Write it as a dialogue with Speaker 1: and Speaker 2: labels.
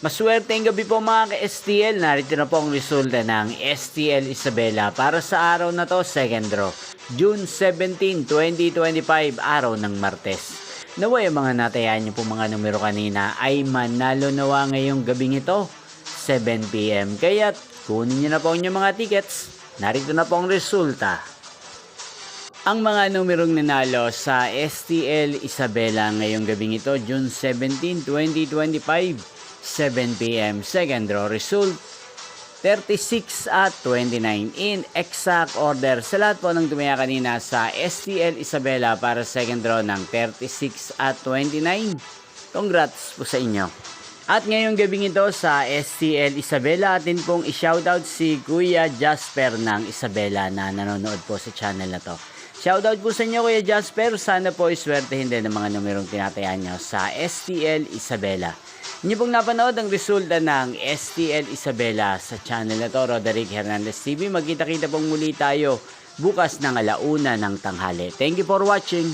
Speaker 1: Maswerteng gabi po mga ka-STL. Narito na po ang resulta ng STL Isabela para sa araw na to, second draw. June 17, 2025, araw ng Martes. Naway ang mga natayaan niyo po mga numero kanina ay manalo nawa ngayong gabing ito, 7 PM. Kaya't kunin niyo na po ang inyong mga tickets. Narito na po ang resulta. Ang mga numerong nanalo sa STL Isabela ngayong gabing ito, June 17, 2025, 7 PM. Second draw result, 36 at 29 in exact order. Sa lahat po ng tumaya kanina sa STL Isabela para second draw ng 36 at 29, congrats po sa inyo. At ngayong gabing ito sa STL Isabela, atin pong i-shoutout si Kuya Jasper ng Isabela na nanonood po sa channel na to. Shoutout po sa inyo Kuya Jasper, sana po iswertehin din ng mga numerong tinatayaan nyo sa STL Isabela. Inyo pong napanood ang resulta ng STL Isabela sa channel na to, Roderick Hernandez TV. Magkita-kita pong muli tayo bukas ng 1:00 ng tanghali. Thank you for watching.